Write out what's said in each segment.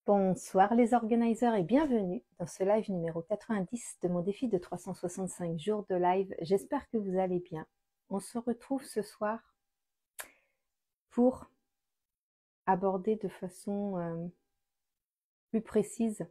Bonsoir les organisers et bienvenue dans ce live numéro 90 de mon défi de 365 jours de live. J'espère que vous allez bien. On se retrouve ce soir pour aborder de façon plus précise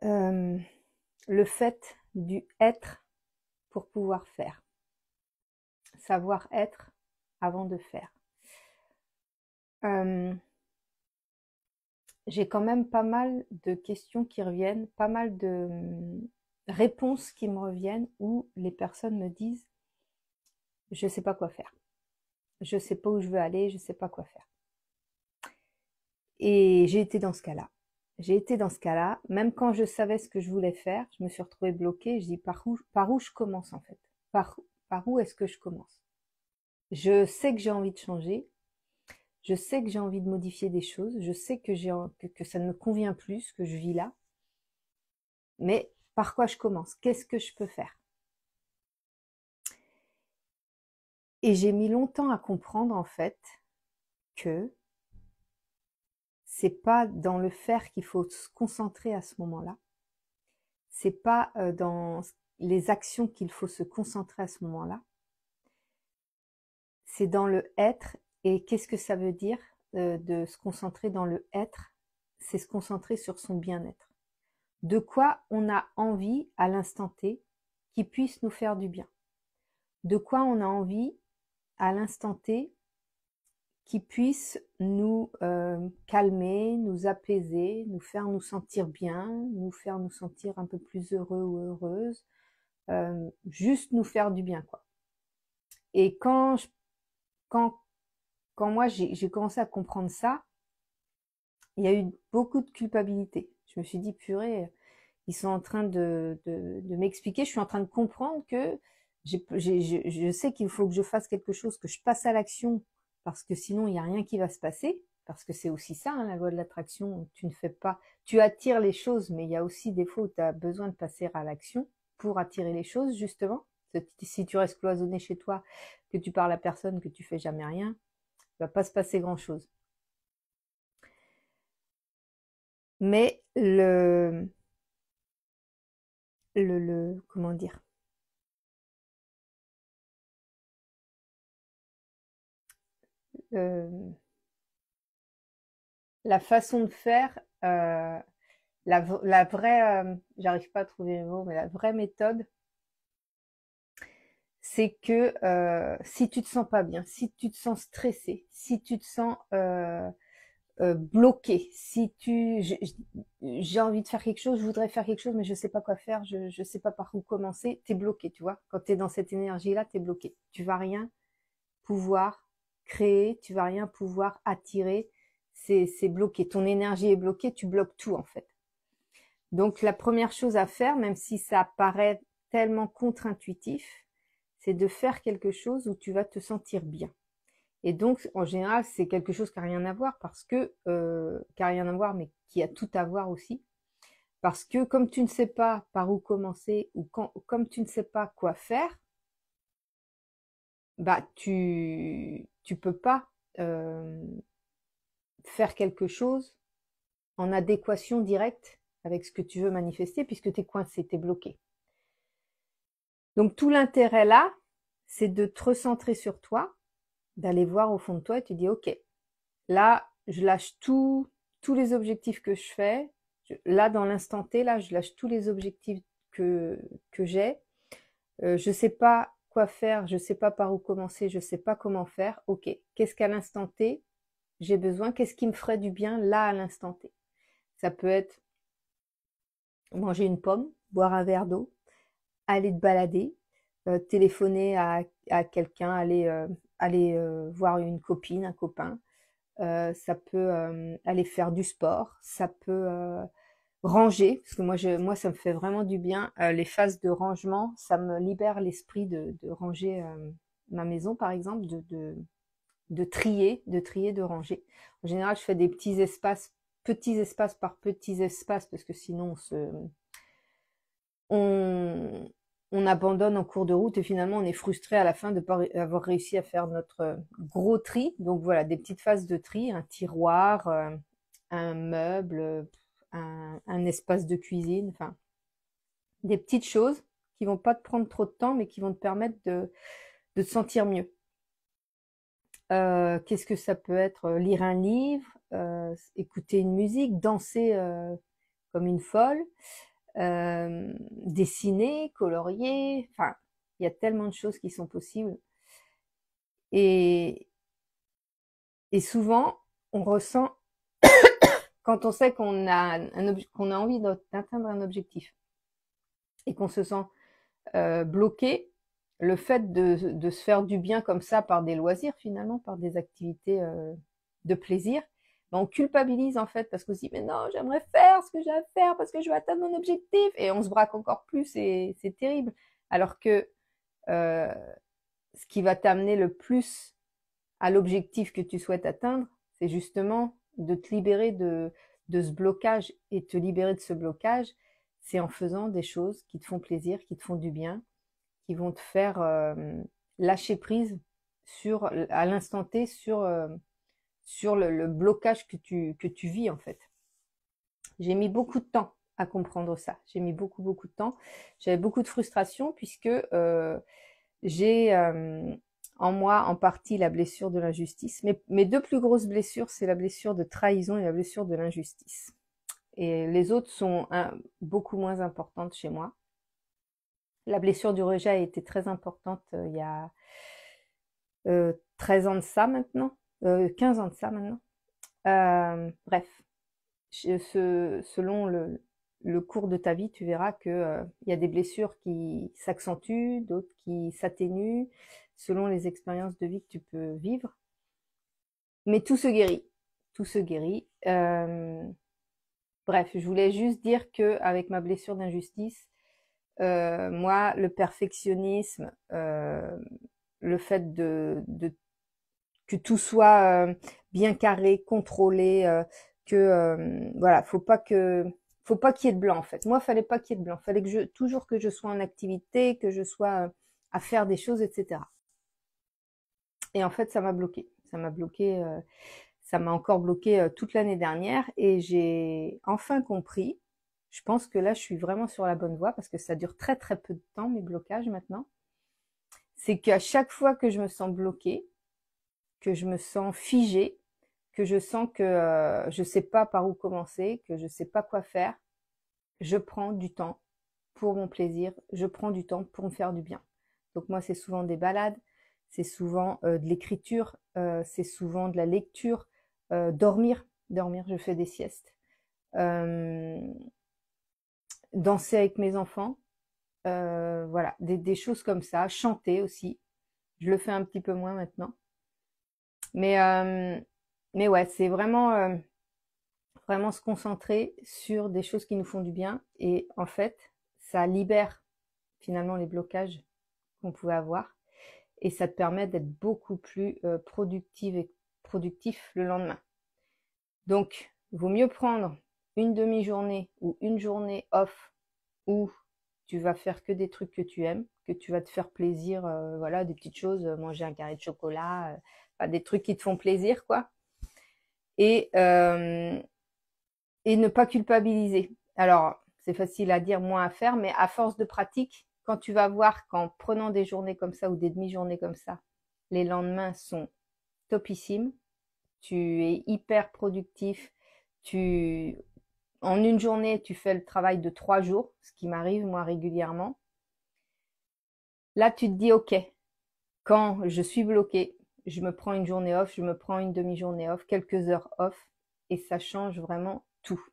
le fait du être pour pouvoir faire. Savoir être avant de faire. J'ai quand même pas mal de questions qui reviennent, pas mal de réponses qui me reviennent où les personnes me disent « je ne sais pas quoi faire, je ne sais pas où je veux aller, je ne sais pas quoi faire ». Et j'ai été dans ce cas-là. J'ai été dans ce cas-là, même quand je savais ce que je voulais faire, je me suis retrouvée bloquée, je dis par où je commence en fait, par où est-ce que je commence? Je sais que j'ai envie de changer, je sais que j'ai envie de modifier des choses, je sais que ça ne me convient plus ce que je vis là, mais par quoi je commence? Qu'est-ce que je peux faire? Et j'ai mis longtemps à comprendre en fait que c'est pas dans le faire qu'il faut se concentrer à ce moment-là. C'est pas dans les actions qu'il faut se concentrer à ce moment-là. C'est dans le être. Et qu'est-ce que ça veut dire de se concentrer dans le être? C'est se concentrer sur son bien-être. De quoi on a envie à l'instant T qui puisse nous faire du bien. De quoi on a envie à l'instant T qui puisse nous calmer, nous apaiser, nous faire nous sentir bien, nous faire nous sentir un peu plus heureux ou heureuse, juste nous faire du bien, quoi. Et quand moi j'ai commencé à comprendre ça, il y a eu beaucoup de culpabilité. Je me suis dit, purée, ils sont en train de m'expliquer, je suis en train de comprendre que je sais qu'il faut que je fasse quelque chose, que je passe à l'action, parce que sinon il n'y a rien qui va se passer, parce que c'est aussi ça, hein, la loi de l'attraction, tu ne fais pas, tu attires les choses, mais il y a aussi des fois où tu as besoin de passer à l'action pour attirer les choses, justement. Si tu restes cloisonné chez toi, que tu parles à personne, que tu fais jamais rien, il va pas se passer grand-chose. Mais comment dire, la façon de faire, la vraie, j'arrive pas à trouver les mots, mais la vraie méthode, c'est que si tu te sens pas bien, si tu te sens stressé, si tu te sens bloqué, si j'ai envie de faire quelque chose, je voudrais faire quelque chose, mais je sais pas quoi faire, je sais pas par où commencer, t'es bloqué, tu vois. Quand t'es dans cette énergie-là, t'es bloqué. Tu vas rien pouvoir créer, tu vas rien pouvoir attirer, c'est bloqué. Ton énergie est bloquée, tu bloques tout en fait. Donc la première chose à faire, même si ça paraît tellement contre-intuitif, c'est de faire quelque chose où tu vas te sentir bien. Et donc en général, c'est quelque chose qui n'a rien à voir parce que qui n'a rien à voir, mais qui a tout à voir aussi. Parce que comme tu ne sais pas par où commencer ou comme tu ne sais pas quoi faire, bah tu peux pas faire quelque chose en adéquation directe avec ce que tu veux manifester puisque tu es coincé, tu es bloqué. Donc tout l'intérêt là, c'est de te recentrer sur toi, d'aller voir au fond de toi et tu dis ok, là je lâche tous les objectifs que je fais, là dans l'instant T, là je lâche tous les objectifs que j'ai, je sais pas quoi faire, je sais pas par où commencer, je sais pas comment faire, ok, qu'est-ce qu'à l'instant T j'ai besoin, qu'est-ce qui me ferait du bien là à l'instant T? Ça peut être manger une pomme, boire un verre d'eau, aller te balader, téléphoner à quelqu'un, aller voir une copine, un copain. Ça peut aller faire du sport, ça peut ranger, parce que moi ça me fait vraiment du bien. Les phases de rangement, ça me libère l'esprit de ranger ma maison par exemple, de trier, de ranger. En général, je fais des petits espaces par petits espaces, parce que sinon on on abandonne en cours de route et finalement on est frustré à la fin de ne pas avoir réussi à faire notre gros tri. Donc voilà, des petites phases de tri, un tiroir, un meuble, un espace de cuisine, enfin des petites choses qui vont pas te prendre trop de temps mais qui vont te permettre de te sentir mieux. Qu'est-ce que ça peut être? Lire un livre, écouter une musique, danser comme une folle, dessiner, colorier, enfin, il y a tellement de choses qui sont possibles. Et, et souvent, on ressent, quand on sait qu'on a, qu'on a envie d'atteindre un objectif et qu'on se sent bloqué, le fait de se faire du bien comme ça par des loisirs finalement, par des activités de plaisir, ben on culpabilise en fait parce qu'on se dit mais non, j'aimerais faire ce que j'ai à faire parce que je veux atteindre mon objectif et on se braque encore plus et c'est terrible. Alors que ce qui va t'amener le plus à l'objectif que tu souhaites atteindre, c'est justement de te libérer de ce blocage et te libérer de ce blocage, c'est en faisant des choses qui te font plaisir, qui te font du bien, qui vont te faire lâcher prise sur, à l'instant T sur le blocage que tu vis en fait. J'ai mis beaucoup de temps à comprendre ça. J'ai mis beaucoup de temps. J'avais beaucoup de frustration puisque j'ai en moi en partie la blessure de l'injustice. Mes deux plus grosses blessures, c'est la blessure de trahison et la blessure de l'injustice. Et les autres sont beaucoup moins importantes chez moi. La blessure du rejet a été très importante il y a 13 ans de ça maintenant, 15 ans de ça maintenant. Bref, selon le cours de ta vie, tu verras que y a des blessures qui s'accentuent, d'autres qui s'atténuent, selon les expériences de vie que tu peux vivre. Mais tout se guérit, tout se guérit. Bref, je voulais juste dire que avec ma blessure d'injustice, moi, le perfectionnisme, le fait que tout soit bien carré, contrôlé, que voilà, faut pas qu'il y ait de blanc en fait. Moi, fallait pas qu'il y ait de blanc. Fallait que toujours que je sois en activité, que je sois à faire des choses, etc. Et en fait, ça m'a bloqué. Ça m'a bloqué. Ça m'a encore bloqué toute l'année dernière. Et j'ai enfin compris. Je pense que là, je suis vraiment sur la bonne voie parce que ça dure très très peu de temps mes blocages maintenant. C'est qu'à chaque fois que je me sens bloquée, que je me sens figée, que je sens que je sais pas par où commencer, que je sais pas quoi faire, je prends du temps pour mon plaisir, je prends du temps pour me faire du bien. Donc moi, c'est souvent des balades, c'est souvent de l'écriture, c'est souvent de la lecture, dormir, je fais des siestes, danser avec mes enfants, voilà, des choses comme ça, chanter aussi. Je le fais un petit peu moins maintenant. Mais ouais, c'est vraiment vraiment se concentrer sur des choses qui nous font du bien. Et en fait, ça libère finalement les blocages qu'on pouvait avoir. Et ça te permet d'être beaucoup plus productive et productif le lendemain. Donc, il vaut mieux prendre une demi-journée ou une journée off où tu vas faire que des trucs que tu aimes, que tu vas te faire plaisir, voilà, des petites choses, manger un carré de chocolat, des trucs qui te font plaisir, quoi. Et ne pas culpabiliser. Alors, c'est facile à dire, moins à faire, mais à force de pratique, quand tu vas voir qu'en prenant des journées comme ça ou des demi-journées comme ça, les lendemains sont topissimes, tu es hyper productif, en une journée, tu fais le travail de 3 jours, ce qui m'arrive moi régulièrement. Là, tu te dis, ok, quand je suis bloquée, je me prends une journée off, je me prends une demi-journée off, quelques heures off, et ça change vraiment tout.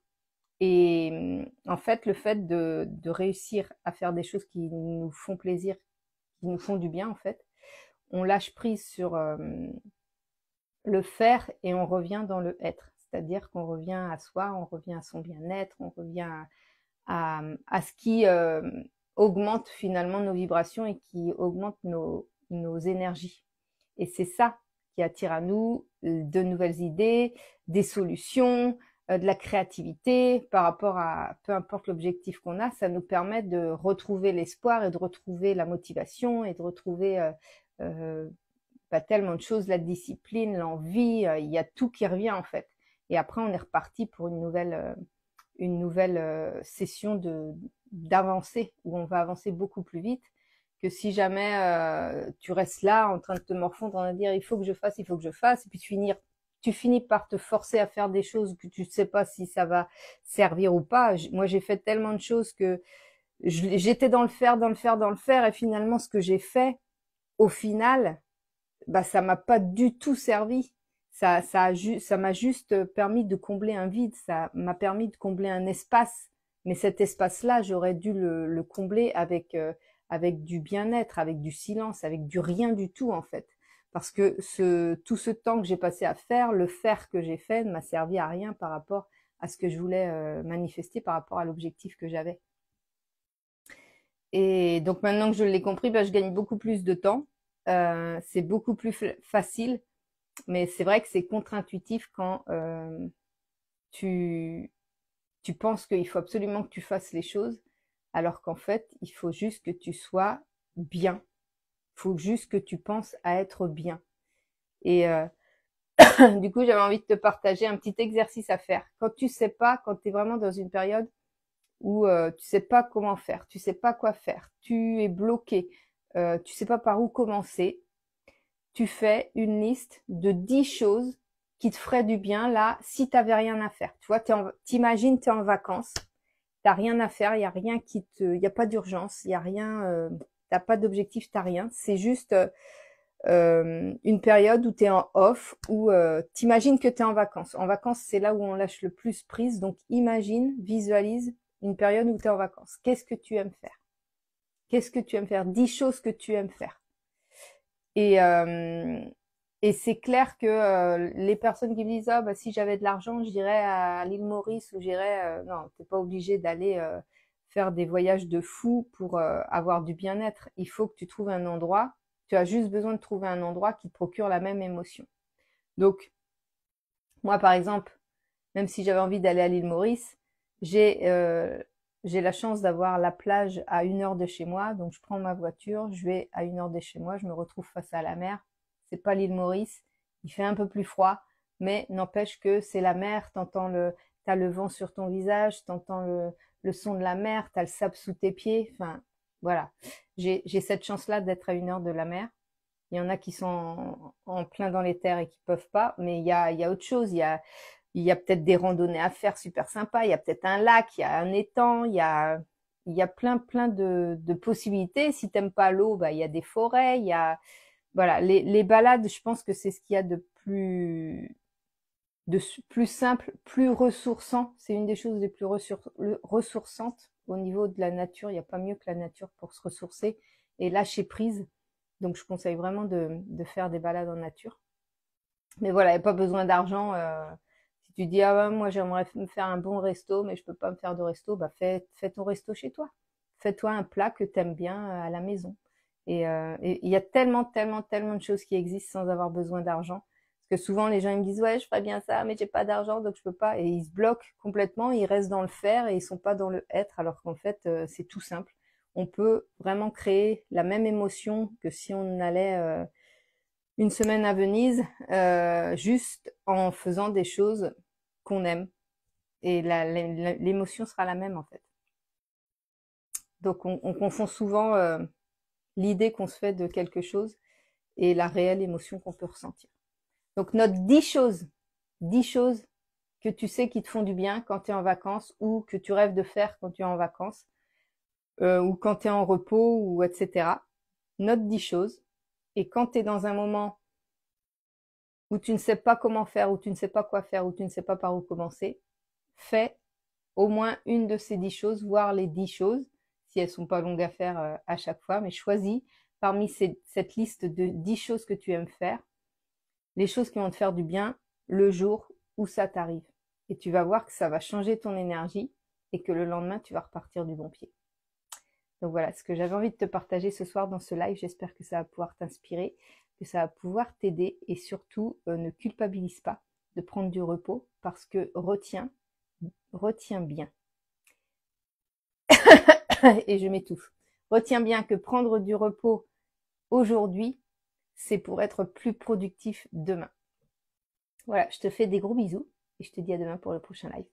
Et en fait, le fait de réussir à faire des choses qui nous font plaisir, qui nous font du bien, en fait, on lâche prise sur le faire et on revient dans le être. C'est-à-dire qu'on revient à soi, on revient à son bien-être, on revient à ce qui augmente finalement nos vibrations et qui augmente nos énergies. Et c'est ça qui attire à nous de nouvelles idées, des solutions, de la créativité, par rapport à peu importe l'objectif qu'on a, ça nous permet de retrouver l'espoir et de retrouver la motivation et de retrouver tellement de choses, la discipline, l'envie, il y a tout qui revient en fait. Et après, on est reparti pour une nouvelle session d'avancer, où on va avancer beaucoup plus vite que si jamais tu restes là en train de te morfondre, en train de dire il faut que je fasse, et puis tu finis par te forcer à faire des choses que tu ne sais pas si ça va servir ou pas. Moi, j'ai fait tellement de choses que j'étais dans le faire, et finalement, ce que j'ai fait, au final, ça m'a pas du tout servi. Ça m'a juste permis de combler un vide, ça m'a permis de combler un espace. Mais cet espace-là, j'aurais dû le combler avec du bien-être, avec du silence, avec du rien du tout en fait. Parce que tout ce temps que j'ai passé à faire, le faire que j'ai fait ne m'a servi à rien par rapport à ce que je voulais manifester, par rapport à l'objectif que j'avais. Et donc maintenant que je l'ai compris, je gagne beaucoup plus de temps. C'est beaucoup plus facile, mais c'est vrai que c'est contre-intuitif quand tu penses qu'il faut absolument que tu fasses les choses, alors qu'en fait, il faut juste que tu sois bien. Il faut juste que tu penses à être bien. Et du coup, j'avais envie de te partager un petit exercice à faire. Quand tu sais pas, quand tu es vraiment dans une période où tu sais pas comment faire, tu sais pas quoi faire, tu es bloqué, tu sais pas par où commencer, tu fais une liste de 10 choses qui te feraient du bien là si tu n'avais rien à faire. Tu vois, t'imagines, tu es en vacances, t'as rien à faire, il y a rien y a pas d'urgence, il y a rien, t'as pas d'objectif, t'as rien. C'est juste une période où tu es en off, où t'imagines que tu es en vacances. En vacances, c'est là où on lâche le plus prise. Donc imagine, visualise une période où tu es en vacances. Qu'est-ce que tu aimes faire? Qu'est-ce que tu aimes faire? 10 choses que tu aimes faire. Et c'est clair que les personnes qui me disent si j'avais de l'argent, j'irais à l'île Maurice ou j'irais non, t'es pas obligé d'aller faire des voyages de fou pour avoir du bien-être. Il faut que tu trouves un endroit. Tu as juste besoin de trouver un endroit qui te procure la même émotion. Donc moi par exemple, même si j'avais envie d'aller à l'île Maurice, j'ai la chance d'avoir la plage à 1 heure de chez moi, donc je prends ma voiture, je vais à 1 heure de chez moi, je me retrouve face à la mer. C'est pas l'île Maurice, il fait un peu plus froid, mais n'empêche que c'est la mer, t'as le vent sur ton visage, t'entends le son de la mer, t'as le sable sous tes pieds, enfin voilà. J'ai cette chance-là d'être à 1 heure de la mer. Il y en a qui sont en plein dans les terres et qui peuvent pas, mais il y a autre chose, il y a peut-être des randonnées à faire super sympas, il y a peut-être un lac, il y a un étang, il y a plein de possibilités. Si t'aimes pas l'eau, il y a des forêts, il y a voilà, les balades, je pense que c'est ce qu'il y a de plus simple, plus ressourçant. C'est une des choses les plus ressourçantes au niveau de la nature. Il n'y a pas mieux que la nature pour se ressourcer et lâcher prise. Donc je conseille vraiment de faire des balades en nature. Mais voilà, il n'y a pas besoin d'argent. Si tu dis moi j'aimerais me faire un bon resto, mais je peux pas me faire de resto, fais ton resto chez toi. Fais-toi un plat que tu aimes bien à la maison. Et il y a tellement de choses qui existent sans avoir besoin d'argent. Parce que souvent les gens ils me disent ouais je ferais bien ça, mais j'ai pas d'argent donc je peux pas. Et ils se bloquent complètement, ils restent dans le faire et ils sont pas dans le être. Alors qu'en fait c'est tout simple. On peut vraiment créer la même émotion que si on allait une semaine à Venise, juste en faisant des choses qu'on aime. Et l'émotion sera la même en fait. Donc on confond souvent l'idée qu'on se fait de quelque chose et la réelle émotion qu'on peut ressentir. Donc note 10 choses que tu sais qui te font du bien quand tu es en vacances ou que tu rêves de faire quand tu es en vacances ou quand tu es en repos ou etc. Note 10 choses et quand tu es dans un moment où tu ne sais pas comment faire, où tu ne sais pas quoi faire, où tu ne sais pas par où commencer, fais au moins une de ces 10 choses, voire les 10 choses, si elles sont pas longues à faire à chaque fois, mais choisis parmi cette liste de 10 choses que tu aimes faire, les choses qui vont te faire du bien le jour où ça t'arrive. Et tu vas voir que ça va changer ton énergie et que le lendemain, tu vas repartir du bon pied. Donc voilà ce que j'avais envie de te partager ce soir dans ce live. J'espère que ça va pouvoir t'inspirer, que ça va pouvoir t'aider et surtout ne culpabilise pas de prendre du repos parce que retiens bien. Et je m'étouffe. Retiens bien que prendre du repos aujourd'hui, c'est pour être plus productif demain. Voilà, je te fais des gros bisous et je te dis à demain pour le prochain live.